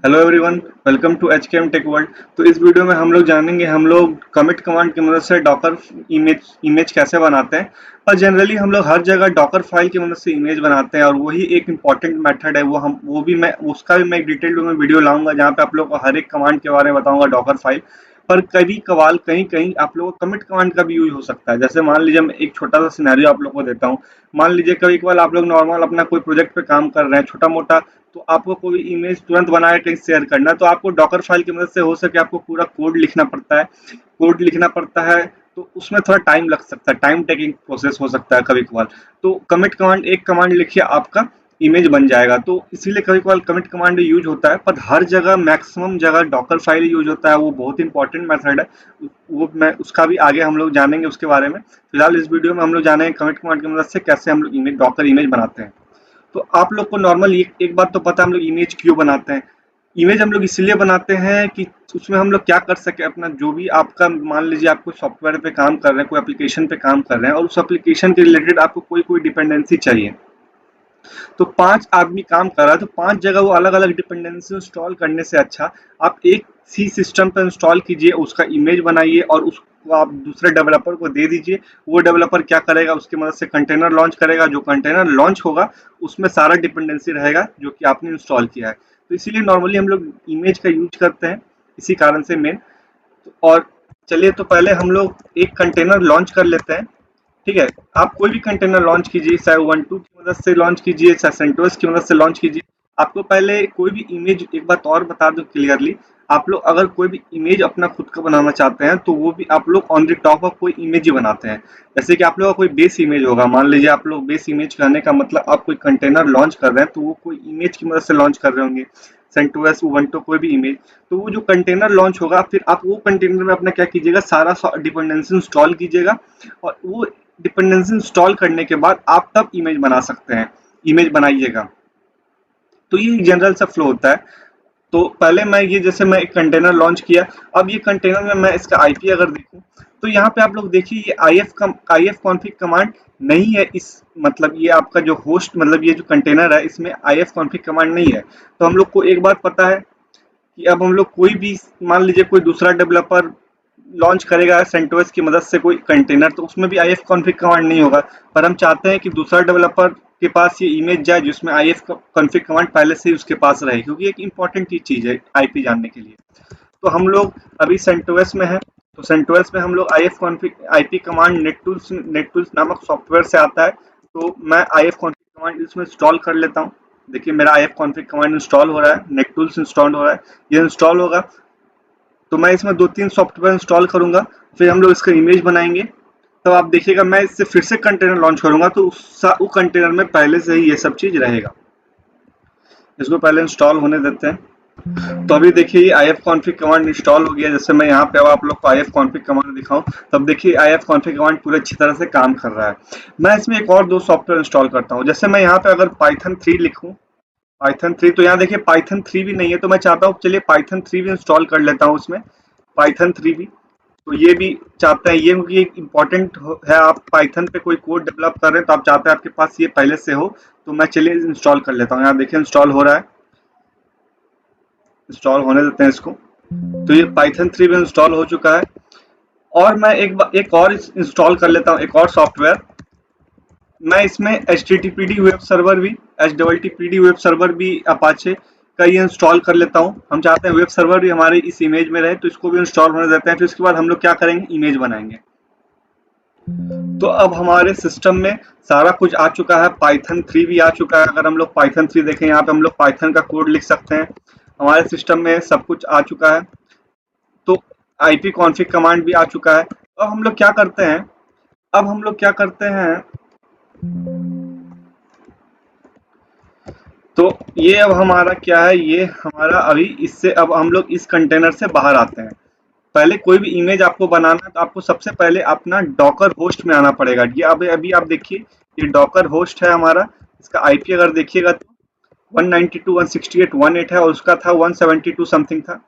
Hello everyone, welcome to HKM tech world. तो इस video में हम लोग जानेंगे हम लोग कमिट कमांड की मदद से डॉकर इमेज कैसे बनाते हैं। और जनरली हम लोग हर जगह डॉकर फाइल की मदद से इमेज बनाते हैं और वही एक इम्पॉर्टेंट मेथड है। वो भी मैं उसका भी मैं एक डिटेल में वीडियो लाऊंगा जहाँ पे आप लोग को हर एक कमांड के बारे में बताऊंगा डॉकर फाइल। पर कभी कभार कहीं कहीं आप लोगों को कमिट कमांड का भी यूज हो सकता है। जैसे मान लीजिए मैं एक छोटा सा सिनेरियो आप लोग को देता हूँ। मान लीजिए कभी कभार आप लोग नॉर्मल अपना कोई प्रोजेक्ट पे काम कर रहे हैं छोटा मोटा, तो आपको कोई इमेज तुरंत बना के कहीं शेयर करना है तो आपको डॉकर फाइल की मदद से हो सके आपको पूरा कोड लिखना पड़ता है। कोड लिखना पड़ता है तो उसमें थोड़ा टाइम लग सकता है, टाइम टेकिंग प्रोसेस हो सकता है कभी कभार। तो कमिट कमांड, एक कमांड लिखिए आपका इमेज बन जाएगा। तो इसीलिए कभी कभार कमिट कमांड यूज होता है, पर हर जगह मैक्सिमम जगह डॉकर फाइल यूज होता है। वो बहुत इंपॉर्टेंट मेथड है। वो मैं उसका भी आगे हम लोग जानेंगे उसके बारे में। फिलहाल इस वीडियो में हम लोग जानेंगे कमिट कमांड की मदद से कैसे हम लोग इमेज डॉकर इमेज बनाते हैं। तो आप लोग को नॉर्मल एक बात तो पता है हम लोग इमेज क्यों बनाते हैं। इमेज हम लोग इसलिए बनाते हैं कि उसमें हम लोग क्या कर सके, अपना जो भी आपका, मान लीजिए आप कोई सॉफ्टवेयर पे काम कर रहे हैं, कोई एप्लीकेशन पे काम कर रहे हैं और उस एप्लीकेशन के रिलेटेड आपको कोई कोई डिपेंडेंसी चाहिए। तो 5 आदमी काम कर रहा है तो 5 जगह वो अलग अलग डिपेंडेंसी इंस्टॉल करने से अच्छा आप एक सी सिस्टम पर इंस्टॉल कीजिए, उसका इमेज बनाइए और उसको आप दूसरे डेवलपर को दे दीजिए। वो डेवलपर क्या करेगा, उसकी मदद से कंटेनर लॉन्च करेगा। जो कंटेनर लॉन्च होगा उसमें सारा डिपेंडेंसी रहेगा जो कि आपने इंस्टॉल किया है। तो इसीलिए नॉर्मली हम लोग इमेज का यूज करते हैं इसी कारण से मेन। और चलिए तो पहले हम लोग एक कंटेनर लॉन्च कर लेते हैं। ठीक है, आप कोई भी कंटेनर लॉन्च कीजिए, चाहे Ubuntu की मदद से लॉन्च कीजिए, चाहे CentOS की मदद से लॉन्च कीजिए। आपको पहले कोई भी इमेज, एक बात और बता दूं क्लियरली, आप लोग अगर कोई भी इमेज अपना खुद का बनाना चाहते हैं तो वो भी आप लोग ऑन द टॉप ऑफ कोई इमेज ही बनाते हैं। जैसे कि आप लोग का कोई बेस इमेज होगा, मान लीजिए आप लोग बेस इमेज कहने का मतलब आप कोई कंटेनर लॉन्च कर रहे हैं तो वो कोई इमेज की मदद से लॉन्च कर रहे होंगे, CentOS Ubuntu कोई भी इमेज। तो वो जो कंटेनर लॉन्च होगा फिर आप वो कंटेनर में अपना क्या कीजिएगा, सारा डिपेंडेंसी इंस्टॉल कीजिएगा और वो डिपेंडेंसी इंस्टॉल करने के बाद आप तब इमेज बना सकते हैं, इमेज बनाइएगा। तो ये जनरल सा फ्लो होता है। तो पहले मैं ये, जैसे मैं एक कंटेनर लॉन्च किया, अब ये कंटेनर में मैं इसका आईपी अगर देखूं तो यहाँ पे आप लोग देखिए ये IF कॉन्फ़िग कमांड नहीं है। इस मतलब ये आपका जो होस्ट, मतलब ये जो कंटेनर है इसमें IF कॉन्फ़िग कमांड नहीं है। तो हम लोग को एक बात पता है कि अब हम लोग कोई भी, मान लीजिए कोई दूसरा डेवलपर लॉन्च करेगा CentOS की मदद से कोई कंटेनर, तो उसमें भी IF कॉन्फ़िग कमांड नहीं होगा। पर हम चाहते हैं कि दूसरा डेवलपर के पास ये इमेज जाए जिसमें IF कॉन्फ़िग कमांड पहले से ही उसके पास रहे, क्योंकि एक इंपॉर्टेंट चीज है आईपी जानने के लिए। तो हम लोग अभी CentOS में है, तो CentOS में हम लोग IF कॉन्फ़िग आईपी कमांड नेटटूल्स नामक सॉफ्टवेयर से आता है। तो मैं IF कॉन्फ़िग कमांड इसमें इंस्टॉल कर लेता हूँ। देखिए मेरा IF कॉन्फ़िग कमांड इंस्टॉल हो रहा है, नेटटूल्स इंस्टॉल हो रहा है। ये इंस्टॉल होगा तो मैं इसमें 2-3 सॉफ्टवेयर इंस्टॉल करूंगा, फिर हम लोग इसका इमेज बनाएंगे। तो आप देखिएगा मैं इससे फिर से कंटेनर लॉन्च करूंगा तो वो कंटेनर में पहले से ही ये सब चीज रहेगा। इसको पहले इंस्टॉल होने देते हैं। तो अभी देखिए ये IF कॉन्फ़िग कमांड इंस्टॉल हो गया। जैसे मैं यहाँ पे अब आप लोग को IF कॉन्फ़िग कमांड दिखाऊं, तब देखिए IF कॉन्फ़िग कमांड पूरे अच्छी तरह से काम कर रहा है। मैं इसमें एक और 2 सॉफ्टवेयर इंस्टॉल करता हूँ। जैसे मैं यहाँ पे अगर पाइथन 3 लिखूं, पाइथन 3, तो यहाँ देखिए पाइथन 3 भी नहीं है, तो मैं चाहता हूँ चलिए पाइथन 3 भी इंस्टॉल कर लेता हूँ उसमें, पाइथन 3 भी। तो ये भी चाहते हैं ये, क्योंकि एक इम्पॉर्टेंट है, आप पाइथन पे कोई कोड डेवलप कर रहे हैं तो आप चाहते हैं आपके पास ये पहले से हो। तो मैं चलिए इंस्टॉल कर लेता हूँ। यहाँ देखिए इंस्टॉल हो रहा है, इंस्टॉल होने देते हैं इसको। तो ये पाइथन 3 भी इंस्टॉल हो चुका है। और मैं एक और इंस्टॉल कर लेता हूँ, एक और सॉफ्टवेयर। मैं इसमें HTTPD वेब सर्वर भी, HTTPD वेब सर्वर भी अपाचे का ये इंस्टॉल कर लेता हूँ। हम चाहते हैं वेब सर्वर भी हमारे इस इमेज में रहे, तो इसको भी इंस्टॉल होने देते हैं। फिर इसके बाद हम लोग क्या करेंगे, इमेज बनाएंगे। तो अब हमारे सिस्टम में सारा कुछ आ चुका है, पाइथन 3 भी आ चुका है। अगर हम लोग पाइथन 3 देखें, यहाँ पे हम लोग पाइथन का कोड लिख सकते हैं। हमारे सिस्टम में सब कुछ आ चुका है। तो आईपी कॉन्फ़िग कमांड भी आ चुका है। अब हम लोग क्या करते हैं, अब हम लोग क्या करते हैं, तो ये अब हमारा क्या है, ये हमारा अभी इससे अब हम लोग इस कंटेनर से बाहर आते हैं। पहले कोई भी इमेज आपको बनाना है तो आपको सबसे पहले अपना डॉकर होस्ट में आना पड़ेगा। ये अभी अभी आप देखिए ये डॉकर होस्ट है हमारा। इसका आईपी अगर देखिएगा तो 192.168.1.8 है और उसका था 172 समथिंग था।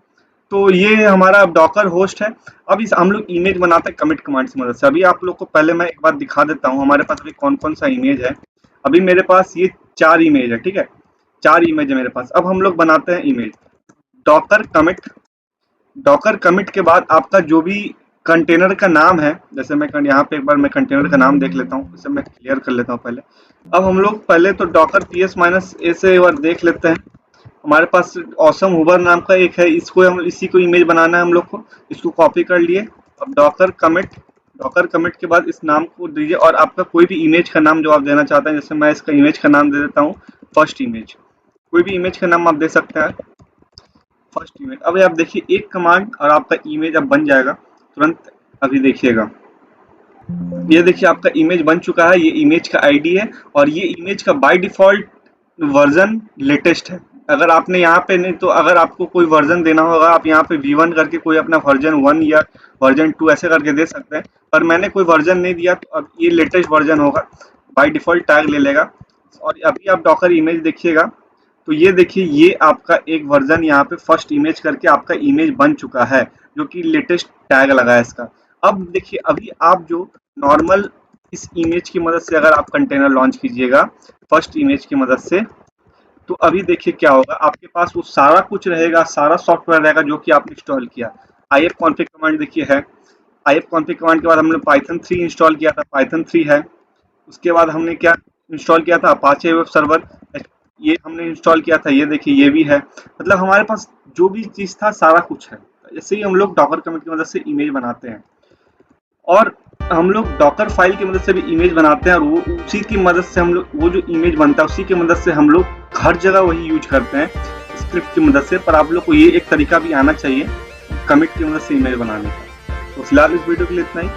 तो ये हमारा डॉकर होस्ट है। अब इस हम लोग इमेज बनाते हैं कमिट कमांड की मदद से। अभी आप लोग को पहले मैं एक बात दिखा देता हूँ हमारे पास अभी कौन कौन सा इमेज है। अभी मेरे पास ये 4 इमेज है, ठीक है, 4 इमेज है मेरे पास। अब हम लोग बनाते हैं इमेज। डॉकर कमिट के बाद आपका जो भी कंटेनर का नाम है, जैसे मैं यहाँ पे एक बार मैं कंटेनर का नाम देख लेता हूँ, इसे मैं क्लियर कर लेता हूँ पहले। अब हम लोग पहले तो डॉकर ps-a से एक बार देख लेते हैं। हमारे पास ऑसम हुबर नाम का एक है, इसको हम इसी को इमेज बनाना है हम लोग को, इसको कॉपी कर लिए। अब डॉकर कमिट के बाद इस नाम को दीजिए और आपका कोई भी इमेज का नाम जो आप देना चाहते हैं, जैसे मैं इसका इमेज का नाम दे देता हूँ फर्स्ट इमेज। कोई भी इमेज का नाम आप दे सकते हैं, फर्स्ट इमेज। अब आप देखिए एक कमांड और आपका इमेज अब बन जाएगा तुरंत। अभी देखिएगा, ये देखिए आपका इमेज बन चुका है, ये इमेज का आईडी है और ये इमेज का बाय डिफॉल्ट वर्जन लेटेस्ट है। अगर आपने यहाँ पे नहीं तो अगर आपको कोई वर्जन देना होगा, आप यहाँ पे V1 करके कोई अपना वर्जन 1 या वर्जन 2 ऐसे करके दे सकते हैं, पर मैंने कोई वर्जन नहीं दिया तो अब ये लेटेस्ट वर्जन होगा, बाय डिफॉल्ट टैग ले लेगा। और अभी आप डॉकर इमेज देखिएगा तो ये देखिए ये आपका एक वर्जन यहाँ पे फर्स्ट इमेज करके आपका इमेज बन चुका है, जो कि लेटेस्ट टैग लगा है इसका। अब देखिए अभी आप जो नॉर्मल इस इमेज की मदद से अगर आप कंटेनर लॉन्च कीजिएगा फर्स्ट इमेज की मदद से, तो अभी देखिए क्या होगा, आपके पास वो सारा कुछ रहेगा, सारा सॉफ्टवेयर रहेगा जो कि आपने इंस्टॉल किया। ifconfig कमांड देखिए है, ifconfig कमांड के बाद हमने पाइथन 3 इंस्टॉल किया था, पाइथन 3 है। उसके बाद हमने क्या इंस्टॉल किया था, अपाचे वेब सर्वर, ये हमने इंस्टॉल किया था, ये देखिए ये भी है। मतलब हमारे पास जो भी चीज था सारा कुछ है। ऐसे ही हम लोग डॉकर कमिट की मदद से इमेज बनाते हैं और हम लोग डॉकर फाइल की मदद से भी इमेज बनाते हैं, और वो उसी की मदद से हम लोग वो जो इमेज बनता है उसी की मदद से हम लोग हर जगह वही यूज करते हैं स्क्रिप्ट की मदद से। पर आप लोग को ये एक तरीका भी आना चाहिए कमिट की मदद से इमेज बनाने का। तो फिलहाल इस वीडियो के लिए इतना ही।